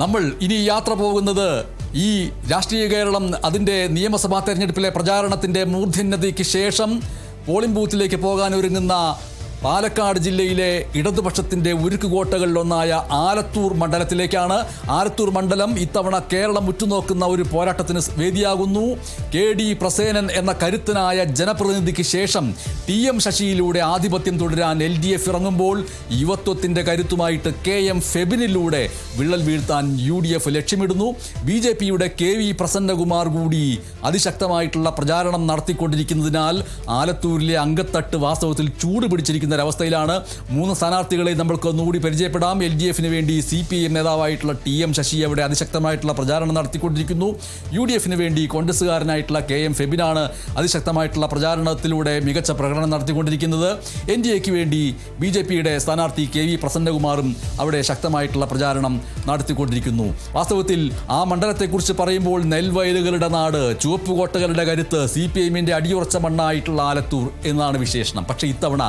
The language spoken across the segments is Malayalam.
നമ്മൾ ഇനി യാത്ര പോകുന്നത് ഈ രാഷ്ട്രീയ കേരളം അതിൻ്റെ നിയമസഭാ തെരഞ്ഞെടുപ്പിലെ പ്രചാരണത്തിൻ്റെ മൂർധന്യതയ്ക്ക് ശേഷം പോളിംഗ് ബൂത്തിലേക്ക് പോകാൻ ഒരുങ്ങുന്ന പാലക്കാട് ജില്ലയിലെ ഇടതുപക്ഷത്തിൻ്റെ ഉരുക്കുകോട്ടകളിലൊന്നായ ആലത്തൂർ മണ്ഡലത്തിലേക്കാണ്. ആലത്തൂർ മണ്ഡലം ഇത്തവണ കേരളം ഉറ്റുനോക്കുന്ന ഒരു പോരാട്ടത്തിന് വേദിയാകുന്നു. KD പ്രസേനൻ എന്ന കരുത്തനായ ജനപ്രതിനിധിക്ക് ശേഷം TM ശശിയിലൂടെ ആധിപത്യം തുടരാൻ LDF ഇറങ്ങുമ്പോൾ യുവത്വത്തിൻ്റെ കരുത്തുമായിട്ട് KM ഫെബിനിലൂടെ വിള്ളൽ വീഴ്ത്താൻ UDF ലക്ഷ്യമിടുന്നു. BJPയുടെ KV പ്രസന്നകുമാർ കൂടി അതിശക്തമായിട്ടുള്ള പ്രചാരണം നടത്തിക്കൊണ്ടിരിക്കുന്നതിനാൽ ആലത്തൂരിലെ അങ്കത്തട്ട് വാസ്തവത്തിൽ ചൂട് പിടിച്ചിരിക്കുന്ന ഒരവസ്ഥയിലാണ്. 3 സ്ഥാനാർത്ഥികളെ നമ്മൾക്ക് ഒന്നുകൂടി പരിചയപ്പെടാം. LDFന് വേണ്ടി CPIM നേതാവായിട്ടുള്ള TM ശശി അവിടെ അതിശക്തമായിട്ടുള്ള പ്രചാരണം നടത്തിക്കൊണ്ടിരിക്കുന്നു. UDFന് വേണ്ടി കോൺഗ്രസ്സുകാരനായിട്ടുള്ള KM ഫെബിനാണ് അതിശക്തമായിട്ടുള്ള പ്രചാരണത്തിലൂടെ മികച്ച പ്രകടനം നടത്തിക്കൊണ്ടിരിക്കുന്നത്. NDAക്ക് വേണ്ടി BJPയുടെ സ്ഥാനാർത്ഥി KV പ്രസന്നകുമാറും അവിടെ ശക്തമായിട്ടുള്ള പ്രചാരണം നടത്തിക്കൊണ്ടിരിക്കുന്നു. വാസ്തവത്തിൽ ആ മണ്ഡലത്തെക്കുറിച്ച് പറയുമ്പോൾ നെൽവയലുകളുടെ നാട്, ചുവപ്പുകോട്ടകളുടെ കരുത്ത്, CPIMന്റെ അടിയുറച്ച മണ്ണായിട്ടുള്ള ആലത്തൂർ എന്നാണ് വിശേഷണം. പക്ഷേ ഇത്തവണ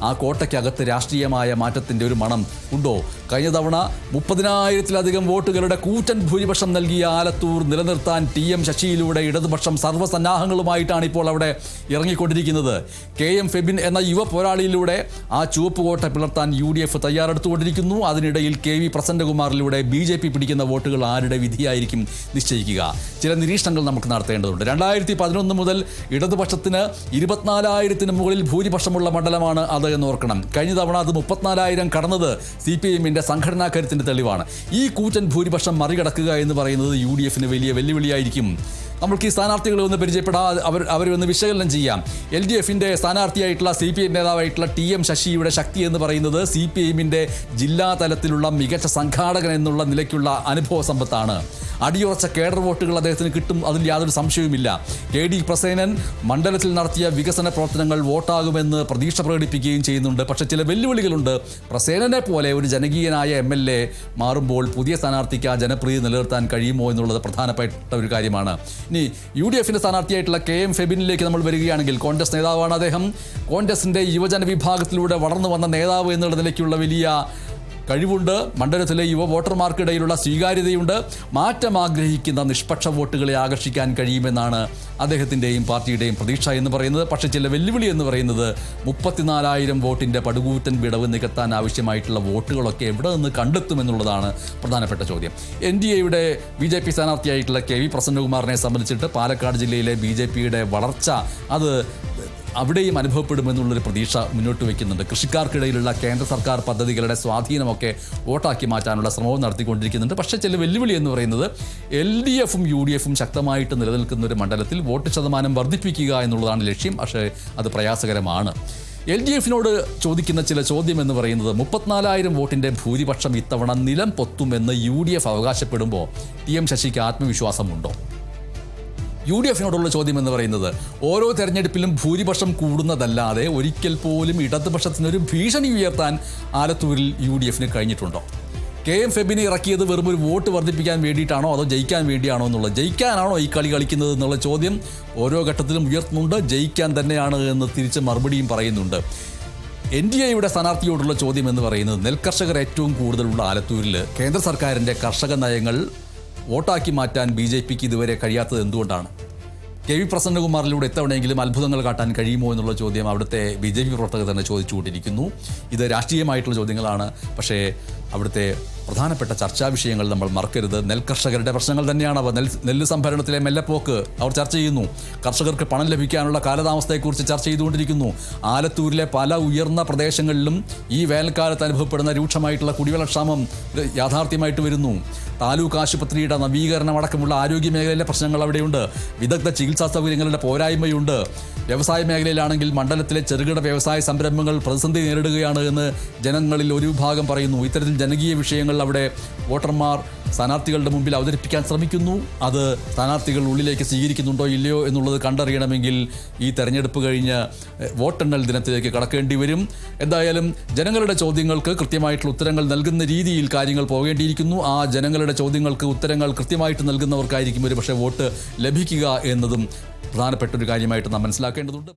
ആ കോട്ടയ്ക്കകത്ത് രാഷ്ട്രീയമായ മാറ്റത്തിൻ്റെ ഒരു മണം ഉണ്ടോ? കഴിഞ്ഞ തവണ 30,000-ലധികം വോട്ടുകളുടെ കൂറ്റൻ ഭൂരിപക്ഷം നൽകിയ ആലത്തൂർ നിലനിർത്താൻ TM ശശിയിലൂടെ ഇടതുപക്ഷം സർവ്വസന്നാഹങ്ങളുമായിട്ടാണ് ഇപ്പോൾ അവിടെ ഇറങ്ങിക്കൊണ്ടിരിക്കുന്നത്. KM ഫെബിൻ എന്ന യുവ പോരാളിയിലൂടെ ആ ചുവപ്പുകോട്ട പിളർത്താൻ UDF തയ്യാറെടുത്തുകൊണ്ടിരിക്കുന്നു. അതിനിടയിൽ KV പ്രസന്നകുമാറിലൂടെ BJP പിടിക്കുന്ന വോട്ടുകൾ ആരുടെ വിധിയായിരിക്കും നിശ്ചയിക്കുക? ചില നിരീക്ഷണങ്ങൾ നമുക്ക് നടത്തേണ്ടതുണ്ട്. 2011 മുതൽ ഇടതുപക്ഷത്തിന് 24,000-ന് മുകളിൽ ഭൂരിപക്ഷമുള്ള മണ്ഡലമാണ് അത് എന്ന് ഓർക്കണം. കഴിഞ്ഞ തവണ അത് 34,000 കടന്നത് CPIMന്റെ സംഘടനാ കരുത്തിൻ്റെ തെളിവാണ്. ഈ കൂറ്റൻ ഭൂരിപക്ഷം മറികടക്കുക എന്ന് പറയുന്നത് UDFന് വലിയ വെല്ലുവിളിയായിരിക്കും. നമ്മൾക്ക് ഈ സ്ഥാനാർത്ഥികളെ ഒന്ന് പരിചയപ്പെടാം, അവരെ ഒന്ന് വിശകലനം ചെയ്യാം. LDFന്റെ സ്ഥാനാർത്ഥിയായിട്ടുള്ള CPIM നേതാവായിട്ടുള്ള TM ശശിയുടെ ശക്തി എന്ന് പറയുന്നത് CPIMന്റെ ജില്ലാ തലത്തിലുള്ള മികച്ച സംഘാടകൻ എന്നുള്ള നിലയ്ക്കുള്ള അനുഭവ സമ്പത്താണ്. അടിയുറച്ച കേഡർ വോട്ടുകൾ അദ്ദേഹത്തിന് കിട്ടും, അതിൽ യാതൊരു സംശയവുമില്ല. KD പ്രസേനൻ മണ്ഡലത്തിൽ നടത്തിയ വികസന പ്രവർത്തനങ്ങൾ വോട്ടാകുമെന്ന് പ്രതീക്ഷ പ്രകടിപ്പിക്കുകയും ചെയ്യുന്നുണ്ട്. പക്ഷേ ചില വെല്ലുവിളികളുണ്ട്. പ്രസേനനെ പോലെ ഒരു ജനകീയനായ MLA മാറുമ്പോൾ പുതിയ സ്ഥാനാർത്ഥിക്ക് ആ ജനപ്രീതി നിലനിർത്താൻ കഴിയുമോ എന്നുള്ളത് പ്രധാനപ്പെട്ട ഒരു കാര്യമാണ്. ഇനി UDFന്റെ സ്ഥാനാർത്ഥിയായിട്ടുള്ള KM ഫെബിനിലേക്ക് നമ്മൾ വരികയാണെങ്കിൽ കോൺഗ്രസ് നേതാവാണ് അദ്ദേഹം. കോൺഗ്രസിൻ്റെ യുവജന വിഭാഗത്തിലൂടെ വളർന്നു വന്ന നേതാവ് എന്നുള്ള നിലയ്ക്കുള്ള വലിയ കഴിവുണ്ട്. മണ്ഡലത്തിലെ യുവ വോട്ടർമാർക്കിടയിലുള്ള സ്വീകാര്യതയുണ്ട്. മാറ്റം ആഗ്രഹിക്കുന്ന നിഷ്പക്ഷ വോട്ടുകളെ ആകർഷിക്കാൻ കഴിയുമെന്നാണ് അദ്ദേഹത്തിൻ്റെയും പാർട്ടിയുടെയും പ്രതീക്ഷ എന്ന് പറയുന്നത്. പക്ഷേ ചില വെല്ലുവിളി എന്ന് പറയുന്നത് 34,000 വോട്ടിൻ്റെ പടുകൂറ്റൻ വിടവ് നികത്താൻ ആവശ്യമായിട്ടുള്ള വോട്ടുകളൊക്കെ എവിടെ നിന്ന് കണ്ടെത്തുമെന്നുള്ളതാണ് പ്രധാനപ്പെട്ട ചോദ്യം. NDAയുടെ BJP സ്ഥാനാർത്ഥിയായിട്ടുള്ള KV പ്രസന്നകുമാറിനെ സംബന്ധിച്ചിട്ട് പാലക്കാട് ജില്ലയിലെ BJPയുടെ വളർച്ച അത് അവിടെയും അനുഭവപ്പെടുമെന്നുള്ളൊരു പ്രതീക്ഷ മുന്നോട്ട് വയ്ക്കുന്നുണ്ട്. കൃഷിക്കാർക്കിടയിലുള്ള കേന്ദ്ര സർക്കാർ പദ്ധതികളുടെ സ്വാധീനമൊക്കെ വോട്ടാക്കി മാറ്റാനുള്ള ശ്രമവും നടത്തിക്കൊണ്ടിരിക്കുന്നുണ്ട്. പക്ഷേ ചില വെല്ലുവിളി എന്ന് പറയുന്നത് LDFും UDFും ശക്തമായിട്ട് നിലനിൽക്കുന്ന ഒരു മണ്ഡലത്തിൽ വോട്ട് ശതമാനം വർദ്ധിപ്പിക്കുക എന്നുള്ളതാണ് ലക്ഷ്യം. പക്ഷേ അത് പ്രയാസകരമാണ്. LDFനോട് ചോദിക്കുന്ന ചില ചോദ്യം എന്ന് പറയുന്നത് 34,000 വോട്ടിൻ്റെ ഭൂരിപക്ഷം ഇത്തവണ നിലം പൊത്തുമെന്ന് UDF അവകാശപ്പെടുമ്പോൾ TM ശശിക്ക് ആത്മവിശ്വാസമുണ്ടോ? UDFനോടുള്ള ചോദ്യം എന്ന് പറയുന്നത് ഓരോ തെരഞ്ഞെടുപ്പിലും ഭൂരിപക്ഷം കൂടുന്നതല്ലാതെ ഒരിക്കൽ പോലും ഇടതുപക്ഷത്തിനൊരു ഭീഷണി ഉയർത്താൻ ആലത്തൂരിൽ UDFന് കഴിഞ്ഞിട്ടുണ്ടോ? KM ഫെബിനെ ഇറക്കിയത് വെറും ഒരു വോട്ട് വർദ്ധിപ്പിക്കാൻ വേണ്ടിയിട്ടാണോ അതോ ജയിക്കാൻ വേണ്ടിയാണോ എന്നുള്ളത്, ജയിക്കാനാണോ ഈ കളി കളിക്കുന്നത് എന്നുള്ള ചോദ്യം ഓരോ ഘട്ടത്തിലും ഉയർത്തുന്നുണ്ട്. ജയിക്കാൻ തന്നെയാണ് എന്ന് തിരിച്ച് മറുപടിയും പറയുന്നുണ്ട്. NDAയുടെ സ്ഥാനാർത്ഥിയോടുള്ള ചോദ്യം എന്ന് പറയുന്നത് നെൽകർഷകർ ഏറ്റവും കൂടുതലുള്ള ആലത്തൂരിൽ കേന്ദ്ര സർക്കാരിൻ്റെ കർഷക നയങ്ങൾ വോട്ടാക്കി മാറ്റാൻ BJPക്ക് ഇതുവരെ കഴിയാത്തത് എന്തുകൊണ്ടാണ്? KV പ്രസന്നകുമാറിലൂടെ എത്തവണെങ്കിലും അത്ഭുതങ്ങൾ കാട്ടാൻ കഴിയുമോ എന്നുള്ള ചോദ്യം അവിടുത്തെ BJP പ്രവർത്തകർ തന്നെ ചോദിച്ചുകൊണ്ടിരിക്കുന്നു. ഇത് രാഷ്ട്രീയമായിട്ടുള്ള ചോദ്യങ്ങളാണ്. പക്ഷേ അവിടുത്തെ പ്രധാനപ്പെട്ട ചർച്ചാ വിഷയങ്ങൾ നമ്മൾ മറക്കരുത്. നെൽകർഷകരുടെ പ്രശ്നങ്ങൾ തന്നെയാണ് അവ. നെല്ല് സംഭരണത്തിലെ മെല്ലെപ്പോക്ക് അവർ ചർച്ച ചെയ്യുന്നു. കർഷകർക്ക് പണം ലഭിക്കാനുള്ള കാലതാമസത്തെക്കുറിച്ച് ചർച്ച ചെയ്തുകൊണ്ടിരിക്കുന്നു. ആലത്തൂരിലെ പല ഉയർന്ന പ്രദേശങ്ങളിലും ഈ വേനൽക്കാലത്ത് അനുഭവപ്പെടുന്ന രൂക്ഷമായിട്ടുള്ള കുടിവെള്ളക്ഷാമം യാഥാർത്ഥ്യമായിട്ട് വരുന്നു. താലൂക്ക് ആശുപത്രിയുടെ നവീകരണം അടക്കമുള്ള ആരോഗ്യ മേഖലയിലെ പ്രശ്നങ്ങൾ അവിടെയുണ്ട്. വിദഗ്ധ ചികിത്സാ സൗകര്യങ്ങളുടെ പോരായ്മയുണ്ട്. വ്യവസായ മേഖലയിലാണെങ്കിൽ മണ്ഡലത്തിലെ ചെറുകിട വ്യവസായ സംരംഭങ്ങൾ പ്രതിസന്ധി നേരിടുകയാണ് എന്ന് ജനങ്ങളിൽ ഒരു വിഭാഗം പറയുന്നു. ഇത്തരത്തിൽ ജനകീയ വിഷയങ്ങൾ അവിടെ വോട്ടർമാർ സ്ഥാനാർത്ഥികളുടെ മുമ്പിൽ അവതരിപ്പിക്കാൻ ശ്രമിക്കുന്നു. അത് സ്ഥാനാർത്ഥികൾ ഉള്ളിലേക്ക് സ്വീകരിക്കുന്നുണ്ടോ ഇല്ലയോ എന്നുള്ളത് കണ്ടറിയണമെങ്കിൽ ഈ തെരഞ്ഞെടുപ്പ് കഴിഞ്ഞ് വോട്ടെണ്ണൽ ദിനത്തിലേക്ക് കടക്കേണ്ടി വരും. എന്തായാലും ജനങ്ങളുടെ ചോദ്യങ്ങൾക്ക് കൃത്യമായിട്ടുള്ള ഉത്തരങ്ങൾ നൽകുന്ന രീതിയിൽ കാര്യങ്ങൾ പോകേണ്ടിയിരിക്കുന്നു. ആ ജനങ്ങളുടെ ചോദ്യങ്ങൾക്ക് ഉത്തരങ്ങൾ കൃത്യമായിട്ട് നൽകുന്നവർക്കായിരിക്കും ഒരു പക്ഷേ വോട്ട് ലഭിക്കുക എന്നതും പ്രധാനപ്പെട്ട ഒരു കാര്യമായിട്ട് നാം മനസ്സിലാക്കേണ്ടതുണ്ട്.